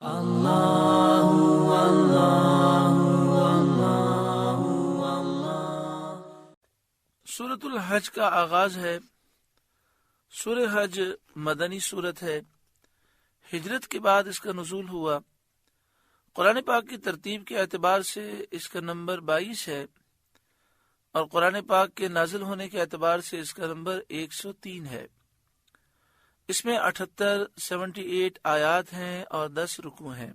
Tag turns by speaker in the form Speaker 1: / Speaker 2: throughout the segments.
Speaker 1: اللہ اللہ اللہ۔ سورۃ الحج کا آغاز ہے۔ سورہ حج مدنی سورت ہے۔ ہجرت کے بعد اس کا نزول ہوا۔ قرآن پاک کی ترتیب کے اعتبار سے اس کا نمبر 22 ہے، اور قرآن پاک کے نازل ہونے کے اعتبار سے اس کا نمبر 103 ہے۔ اس میں 78 آیات ہیں اور 10 رکوع ہیں۔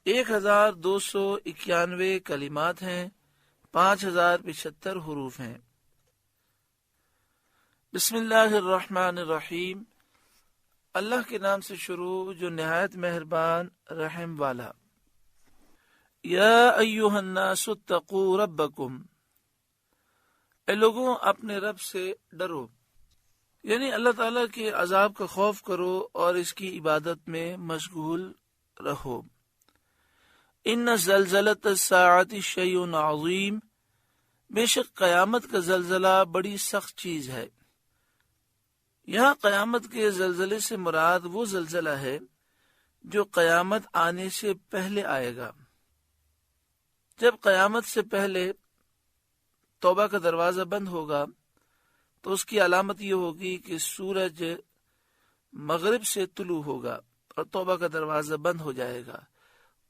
Speaker 1: 1291 کلمات ہیں، 5075 حروف ہیں۔ بسم اللہ الرحمن الرحیم۔ اللہ کے نام سے شروع جو نہایت مہربان رحم والا۔ یا ایھا الناس اتقوا ربکم، اے لوگوں اپنے رب سے ڈرو، یعنی اللہ تعالیٰ کے عذاب کا خوف کرو اور اس کی عبادت میں مشغول رہو۔ ان زلزلۃ الساعۃ شیء عظیم، بے شک قیامت کا زلزلہ بڑی سخت چیز ہے۔ یہاں قیامت کے زلزلے سے مراد وہ زلزلہ ہے جو قیامت آنے سے پہلے آئے گا۔ جب قیامت سے پہلے توبہ کا دروازہ بند ہوگا تو اس کی علامت یہ ہوگی کہ سورج مغرب سے طلوع ہوگا اور توبہ کا دروازہ بند ہو جائے گا۔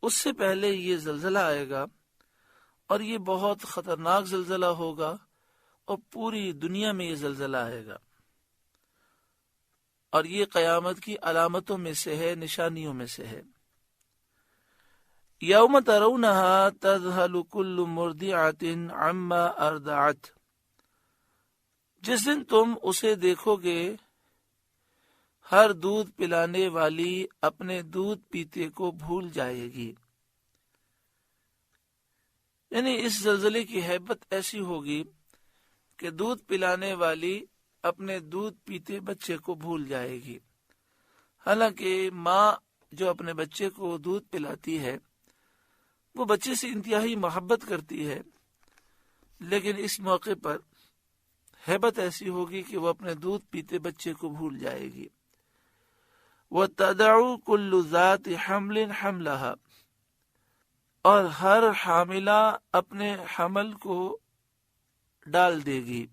Speaker 1: اس سے پہلے یہ زلزلہ آئے گا، اور یہ بہت خطرناک زلزلہ ہوگا، اور پوری دنیا میں یہ زلزلہ آئے گا، اور یہ قیامت کی علامتوں میں سے ہے، نشانیوں میں سے ہے۔ یوم ترونہا تذہل کل مرضعۃ عما ارضعت، جس دن تم اسے دیکھو گے ہر دودھ پلانے والی اپنے دودھ پیتے کو بھول جائے گی۔ یعنی اس زلزلے کی ہیبت ایسی ہوگی کہ دودھ پلانے والی اپنے دودھ پیتے بچے کو بھول جائے گی۔ حالانکہ ماں جو اپنے بچے کو دودھ پلاتی ہے وہ بچے سے انتہائی محبت کرتی ہے، لیکن اس موقع پر ہیبت ایسی ہوگی کہ وہ اپنے دودھ پیتے بچے کو بھول جائے گی۔ وَتَدَعُ كُلُّ ذَاتِ حَمْلٍ حَمْلَهَا، اور ہر حاملہ اپنے حمل کو ڈال دے گی،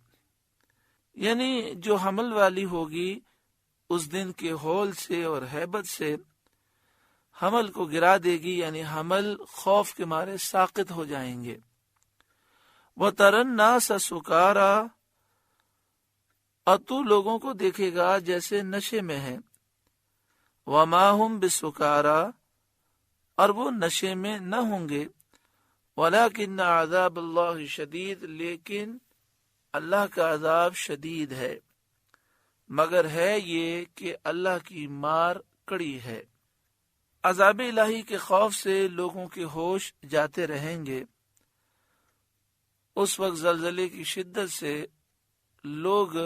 Speaker 1: یعنی جو حمل والی ہوگی اس دن کے ہول سے اور ہیبت سے حمل کو گرا دے گی، یعنی حمل خوف کے مارے ساقط ہو جائیں گے۔ وَتَرَى النَّاسَ سُكَارَىٰ، اور تو لوگوں کو دیکھے گا جیسے نشے میں ہیں۔ وَمَا هُمْ بِسُكَارَىٰ، اور وہ نشے میں نہ ہوں گے۔ وَلَٰكِنَّ عَذَابَ اللَّهِ شَدِيدٌ، لیکن اللہ کا عذاب شدید ہے، مگر ہے یہ کہ اللہ کی مار کڑی ہے۔ عذاب الہی کے خوف سے لوگوں کے ہوش جاتے رہیں گے۔ اس وقت زلزلے کی شدت سے لوگ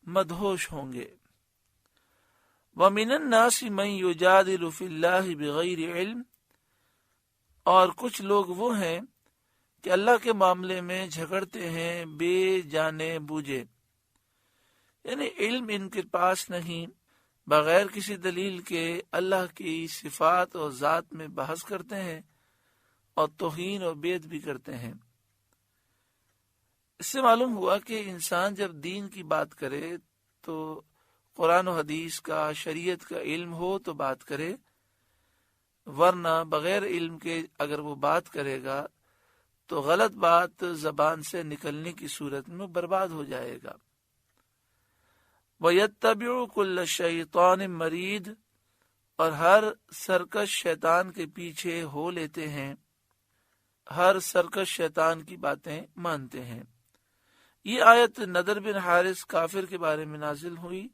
Speaker 1: مدہوش ہوں گے۔ وَمِنَ النَّاسِ مَن يُجَادِلُ فِي اللَّهِ بِغَيْرِ عِلْمٍ، اور کچھ لوگ وہ ہیں کہ اللہ کے معاملے میں جھگڑتے ہیں بے جانے بوجھے، یعنی علم ان کے پاس نہیں، بغیر کسی دلیل کے اللہ کی صفات اور ذات میں بحث کرتے ہیں اور توہین اور بیعت بھی کرتے ہیں۔ اس سے معلوم ہوا کہ انسان جب دین کی بات کرے تو قرآن و حدیث کا، شریعت کا علم ہو تو بات کرے، ورنہ بغیر علم کے اگر وہ بات کرے گا تو غلط بات زبان سے نکلنے کی صورت میں برباد ہو جائے گا۔ وَيَتَّبِعُ كُلَّ شَيْطَانٍ مَرِيدٍ، اور ہر سرکش شیطان کے پیچھے ہو لیتے ہیں، ہر سرکش شیطان کی باتیں مانتے ہیں۔ یہ آیت نضر بن حارث کافر کے بارے میں نازل ہوئی،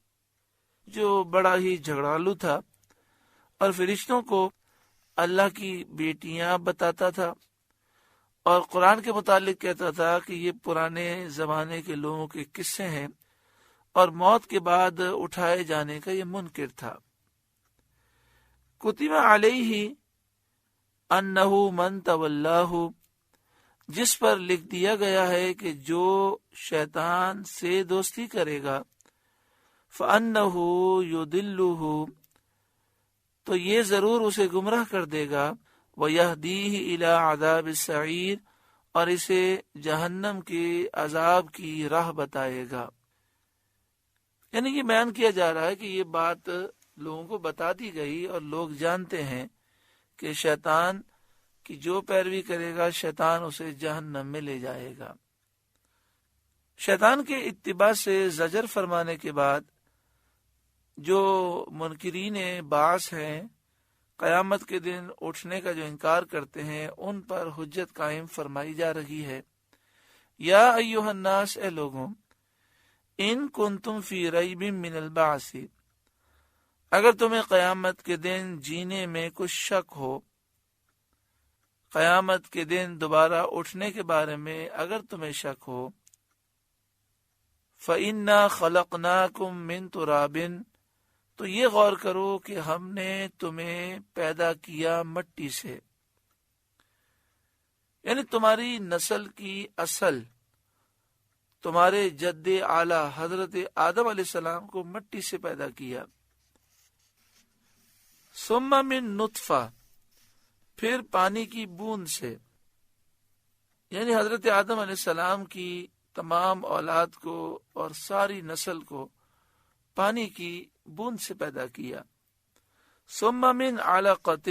Speaker 1: جو بڑا ہی جھگڑالو تھا اور فرشتوں کو اللہ کی بیٹیاں بتاتا تھا، اور قرآن کے متعلق کہتا تھا کہ یہ پرانے زمانے کے لوگوں کے قصے ہیں، اور موت کے بعد اٹھائے جانے کا یہ منکر تھا۔ کتب علیہ انہ من تولاہ، جس پر لکھ دیا گیا ہے کہ جو شیطان سے دوستی کرے گا فَأَنَّهُ يُضِلُّهُ، تو یہ ضرور اسے گمراہ کر دے گا، وَيَهْدِيهِ إِلَىٰ عَذَابِ السَّعِيرِ، اور اسے جہنم کے عذاب کی راہ بتائے گا۔ یعنی یہ بیان کیا جا رہا ہے کہ یہ بات لوگوں کو بتا دی گئی اور لوگ جانتے ہیں کہ شیطان کی جو پیروی کرے گا شیطان اسے جہنم میں لے جائے گا۔ شیطان کے اتباع سے زجر فرمانے کے بعد جو منکرین بعث ہیں، قیامت کے دن اٹھنے کا جو انکار کرتے ہیں، ان پر حجت قائم فرمائی جا رہی ہے۔ یا ایھا الناس، اے لوگوں، ان کنتم فی ریب من البعث، اگر تمہیں قیامت کے دن جینے میں کچھ شک ہو، قیامت کے دن دوبارہ اٹھنے کے بارے میں اگر تمہیں شک ہو، فَإِنَّا خَلَقْنَاكُم مِّن تُرَابٍ، تو یہ غور کرو کہ ہم نے تمہیں پیدا کیا مٹی سے، یعنی تمہاری نسل کی اصل، تمہارے جد اعلیٰ حضرت آدم علیہ السلام کو مٹی سے پیدا کیا۔ ثم من نطفہ، پھر پانی کی بوند سے، یعنی حضرت آدم علیہ السلام کی تمام اولاد کو اور ساری نسل کو پانی کی بوند سے پیدا کیا۔ ثم من علقۃ،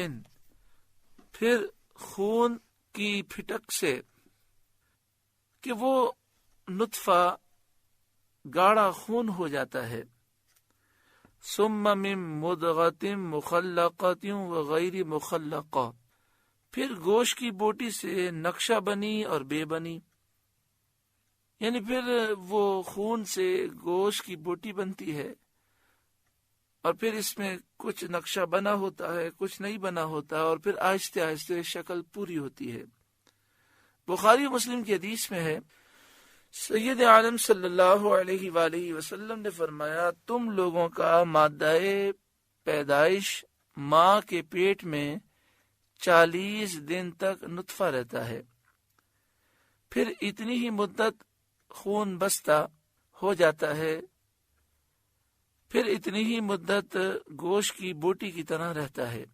Speaker 1: پھر خون کی پھٹک سے، کہ وہ نطفہ گاڑھا خون ہو جاتا ہے۔ ثم من مضغۃ مخلقۃ وغیر مخلقہ، پھر گوشت کی بوٹی سے نقشہ بنی اور بے بنی، یعنی پھر وہ خون سے گوشت کی بوٹی بنتی ہے اور پھر اس میں کچھ نقشہ بنا ہوتا ہے، کچھ نہیں بنا ہوتا، اور پھر آہستہ آہستہ شکل پوری ہوتی ہے۔ بخاری و مسلم کی حدیث میں ہے، سید عالم صلی اللہ علیہ وآلہ وسلم نے فرمایا، تم لوگوں کا مادہ پیدائش ماں کے پیٹ میں 40 دن تک نطفہ رہتا ہے، پھر اتنی ہی مدت خون بستہ ہو جاتا ہے، پھر اتنی ہی مدت گوشت کی بوٹی کی طرح رہتا ہے،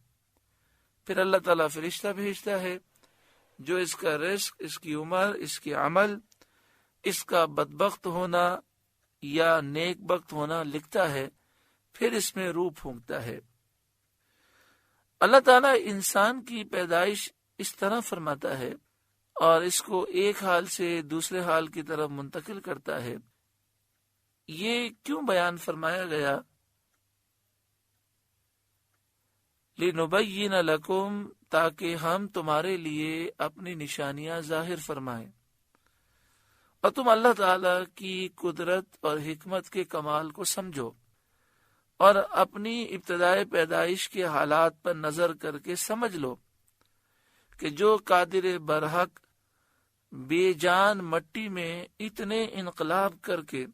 Speaker 1: پھر اللہ تعالیٰ فرشتہ بھیجتا ہے جو اس کا رزق، اس کی عمر، اس کی عمل، اس کا بدبخت ہونا یا نیک بخت ہونا لکھتا ہے، پھر اس میں روح پھونکتا ہے۔ اللہ تعالیٰ انسان کی پیدائش اس طرح فرماتا ہے اور اس کو ایک حال سے دوسرے حال کی طرف منتقل کرتا ہے۔ یہ کیوں بیان فرمایا گیا؟ لِنُبَيِّنَ لَكُمْ، تاکہ ہم تمہارے لیے اپنی نشانیاں ظاہر فرمائیں اور تم اللہ تعالی کی قدرت اور حکمت کے کمال کو سمجھو، اور اپنی ابتدائی پیدائش کے حالات پر نظر کر کے سمجھ لو کہ جو قادر برحق بے جان مٹی میں اتنے انقلاب کر کے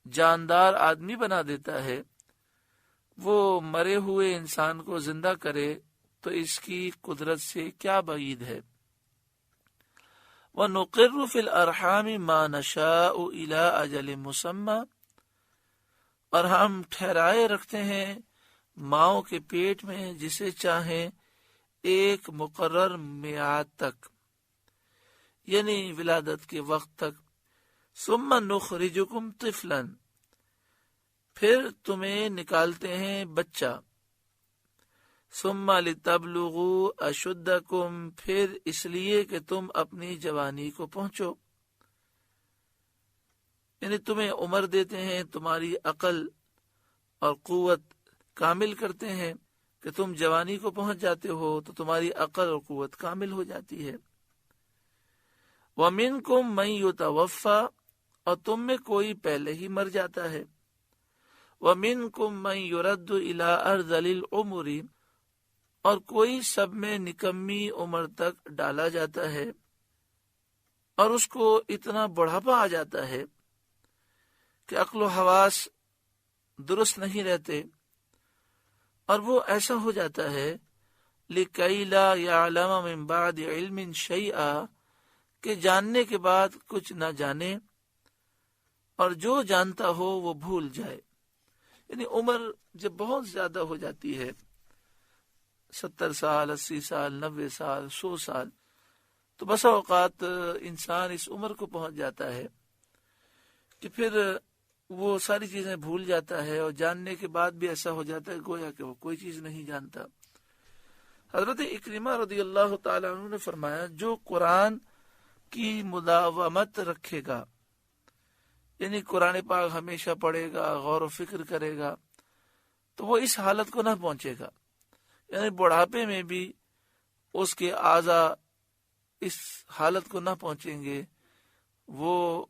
Speaker 1: جاندار آدمی بنا دیتا ہے، وہ مرے ہوئے انسان کو زندہ کرے تو اس کی قدرت سے کیا بعید ہے۔ وَنُقِرُّ فِي الْأَرْحَامِ مَا نَشَاءُ إِلَىٰ أَجَلٍ مُّسَمًّى، اور ہم ٹھہرائے رکھتے ہیں ماؤں کے پیٹ میں جسے چاہیں ایک مقرر میعاد تک، یعنی ولادت کے وقت تک۔ ثُمَّ نُخْرِجُكُمْ طِفْلًا، پھر تمہیں نکالتے ہیں بچہ۔ ثُمَّ لِتَبْلُغُوا أَشُدَّكُمْ، پھر اس لیے کہ تم اپنی جوانی کو پہنچو، یعنی تمہیں عمر دیتے ہیں، تمہاری عقل اور قوت کامل کرتے ہیں کہ تم جوانی کو پہنچ جاتے ہو تو تمہاری عقل اور قوت کامل ہو جاتی ہے۔ وَمِنْكُمْ مَنْ يُتَوَفَّى، اور تم میں کوئی پہلے ہی مر جاتا ہے۔ وَمِنْكُمْ مَنْ يُرَدُّ إِلَىٰ أَرْذَلِ الْعُمُرِ، اور کوئی سب میں نکمی عمر تک ڈالا جاتا ہے اور اس کو اتنا بڑھاپا آ جاتا ہے کہ عقل و حواس درست نہیں رہتے، اور وہ ایسا ہو جاتا ہے لِكَيْ لَا يَعْلَمَ مِن بَعْدِ عِلْمٍ شَيْئًا، کہ جاننے کے بعد کچھ نہ جانے اور جو جانتا ہو وہ بھول جائے۔ یعنی عمر جب بہت زیادہ ہو جاتی ہے 70 سال، 80 سال، 90 سال، 100 سال، تو بسا اوقات انسان اس عمر کو پہنچ جاتا ہے کہ پھر وہ ساری چیزیں بھول جاتا ہے، اور جاننے کے بعد بھی ایسا ہو جاتا ہے گویا کہ وہ کوئی چیز نہیں جانتا۔ حضرت اکرمہ رضی اللہ تعالی عنہ نے فرمایا، جو قرآن کی مداومت رکھے گا، یعنی قرآن پاک ہمیشہ پڑھے گا، غور و فکر کرے گا، تو وہ اس حالت کو نہ پہنچے گا، یعنی بڑھاپے میں بھی اس کے اعضاء اس حالت کو نہ پہنچیں گے، وہ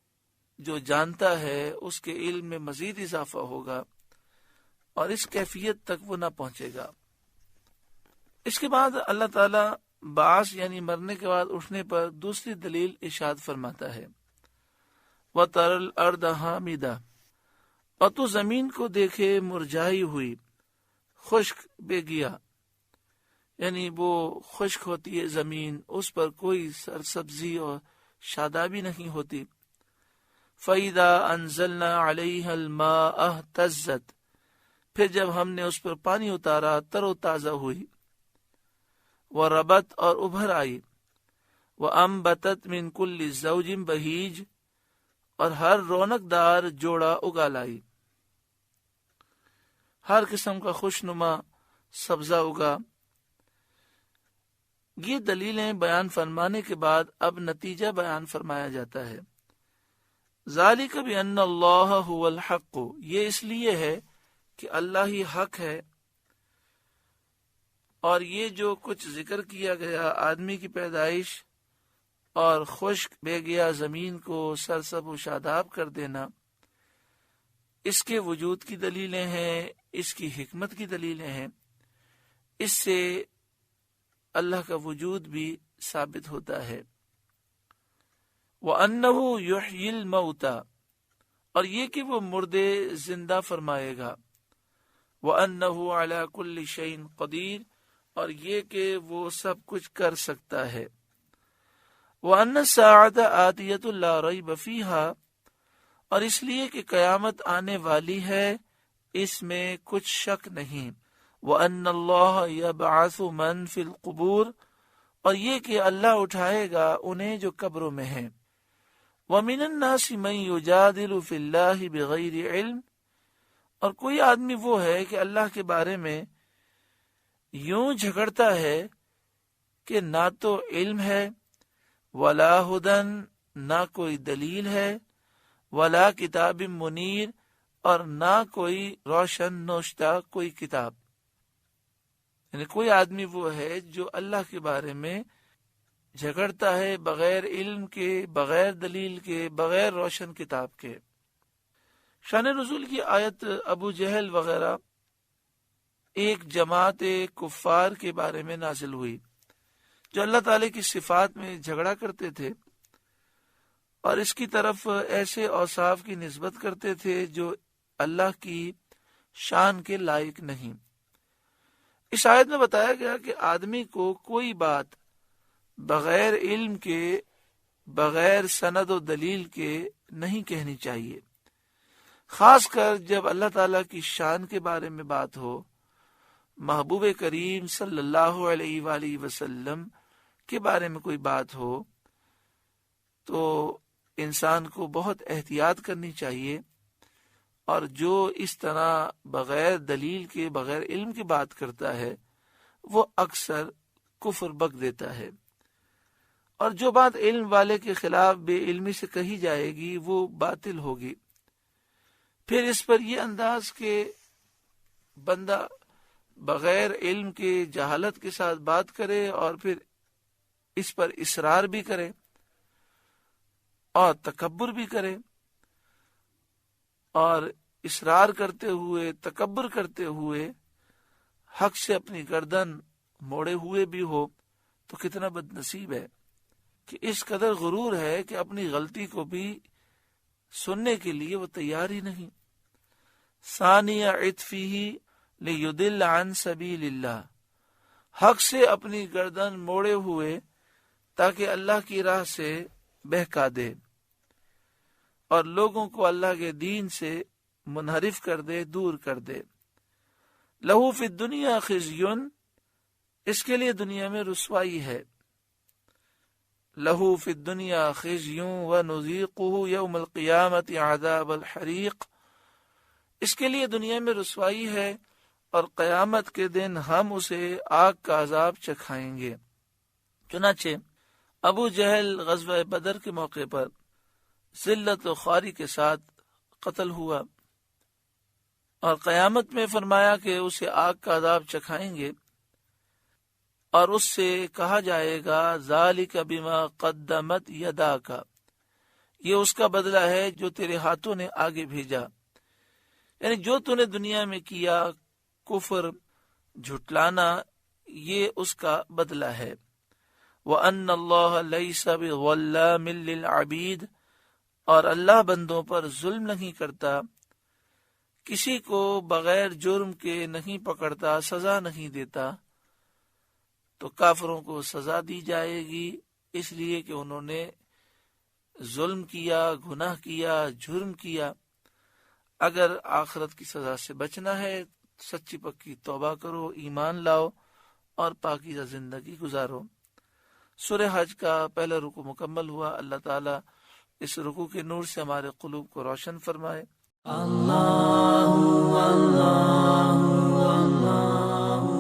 Speaker 1: جو جانتا ہے اس کے علم میں مزید اضافہ ہوگا اور اس کیفیت تک وہ نہ پہنچے گا۔ اس کے بعد اللہ تعالی بعث یعنی مرنے کے بعد اٹھنے پر دوسری دلیل ارشاد فرماتا ہے، وَتَرَى الْأَرْضَ حَامِدَةً، اور تو زمین کو دیکھے مرجھائی ہوئی، خشک بے گیا، یعنی وہ خشک ہوتی ہے زمین، اس پر کوئی سرسبزی اور شادابی نہیں ہوتی۔ فَإِذَا أَنزَلْنَا عَلَيْهَا الْمَاءَ اهْتَزَّتْ، پھر جب ہم نے اس پر پانی اتارا تر و تازہ ہوئی، وَرَبَتْ، اور ابھر آئی، وَأَنبَتَتْ مِنْ كُلِّ زَوْجٍ بَهِيجٍ، اور ہر رونق دار جوڑا اگا لائی، ہر قسم کا خوشنما سبزہ اگا۔ یہ دلیلیں بیان فرمانے کے بعد اب نتیجہ بیان فرمایا جاتا ہے۔ ذالک بأن اللہ هو الحق، یہ اس لیے ہے کہ اللہ ہی حق ہے، اور یہ جو کچھ ذکر کیا گیا آدمی کی پیدائش اور خشک بے گیا زمین کو سرسب و شاداب کر دینا، اس کے وجود کی دلیلیں ہیں، اس کی حکمت کی دلیلیں ہیں، اس سے اللہ کا وجود بھی ثابت ہوتا ہے۔ وَأَنَّهُ يُحْيِي الْمَوْتَى، اور یہ کہ وہ مردے زندہ فرمائے گا، وَأَنَّهُ عَلَى كُلِّ شَيْءٍ قَدِيرٌ، اور یہ کہ وہ سب کچھ کر سکتا ہے، وَأَنَّ السَّاعَةَ آتِيَةٌ لَا رَيْبَ فِيهَا، اور اس لیے کہ قیامت آنے والی ہے، اس میں کچھ شک نہیں، وَأَنَّ اللَّهَ يَبْعَثُ مَن فِي الْقُبُورِ، اور یہ کہ اللہ اٹھائے گا انہیں جو قبروں میں ہیں، وَمِنَ النَّاسِ مَن يُجَادِلُ فِي اللَّهِ بِغَيْرِ عِلْمٍ، اور کوئی آدمی وہ ہے کہ اللہ کے بارے میں یوں جھگڑتا ہے کہ نہ تو علم ہے، ولا ہدن، نہ کوئی دلیل ہے، ولا کتاب منیر، اور نہ کوئی روشن نوشتہ کوئی کتاب، یعنی کوئی آدمی وہ ہے جو اللہ کے بارے میں جھگڑتا ہے بغیر علم کے، بغیر دلیل کے، بغیر روشن کتاب کے۔ شان نزول کی آیت ابو جہل وغیرہ ایک جماعت کفار کے بارے میں نازل ہوئی جو اللہ تعالی کی صفات میں جھگڑا کرتے تھے اور اس کی طرف ایسے اوصاف کی نسبت کرتے تھے جو اللہ کی شان کے لائق نہیں۔ اس آیت میں بتایا گیا کہ آدمی کو کوئی بات بغیر علم کے، بغیر سند و دلیل کے نہیں کہنی چاہیے، خاص کر جب اللہ تعالیٰ کی شان کے بارے میں بات ہو، محبوب کریم صلی اللہ علیہ وآلہ وسلم کے بارے میں کوئی بات ہو، تو انسان کو بہت احتیاط کرنی چاہیے، اور جو اس طرح بغیر دلیل کے، بغیر علم کی بات کرتا ہے وہ اکثر کفر بک دیتا ہے، اور جو بات علم والے کے خلاف بے علمی سے کہی جائے گی وہ باطل ہوگی۔ پھر اس پر یہ انداز کہ بندہ بغیر علم کے جہالت کے ساتھ بات کرے اور پھر اس پر اصرار بھی کرے اور تکبر بھی کرے، اور اصرار کرتے ہوئے، تکبر کرتے ہوئے حق سے اپنی گردن موڑے ہوئے بھی ہو، تو کتنا بد نصیب ہے کہ اس قدر غرور ہے کہ اپنی غلطی کو بھی سننے کے لیے وہ تیار ہی نہیں۔ ثانی عطفہ لیضل عن سبیل اللہ، حق سے اپنی گردن موڑے ہوئے تاکہ اللہ کی راہ سے بہکا دے اور لوگوں کو اللہ کے دین سے منحرف کر دے، دور کر دے۔ لہو فی الدنیا خزی، اس کے لیے دنیا میں رسوائی ہے. لہو فی الدنیا خزی ونذیقہ یوم القیامت عذاب الحریق. اس کے لیے دنیا میں رسوائی ہے اور قیامت کے دن ہم اسے آگ کا عذاب چکھائیں گے. چنانچہ ابو جہل غزوہ بدر کے موقع پر ذلت و خواری کے ساتھ قتل ہوا اور قیامت میں فرمایا کہ اسے آگ کا عذاب چکھائیں گے اور اس سے کہا جائے گا ذالک بما قدمت یداک، یہ اس کا بدلہ ہے جو تیرے ہاتھوں نے آگے بھیجا. یعنی جو تو نے دنیا میں کیا، کفر، جھٹلانا، یہ اس کا بدلہ ہے. وَأَنَّ اللَّهَ لَيْسَ بِظَلَّامٍ لِّلْعَبِيدِ، اور اللہ بندوں پر ظلم نہیں کرتا، کسی کو بغیر جرم کے نہیں پکڑتا، سزا نہیں دیتا. تو کافروں کو سزا دی جائے گی اس لیے کہ انہوں نے ظلم کیا، گناہ کیا، جرم کیا. اگر آخرت کی سزا سے بچنا ہے سچی پکی توبہ کرو، ایمان لاؤ اور پاکیزہ زندگی گزارو. سورہ حج کا پہلا رکوع مکمل ہوا. اللہ تعالیٰ اس رکوع کے نور سے ہمارے قلوب کو روشن فرمائے. اللہ اللہ اللہ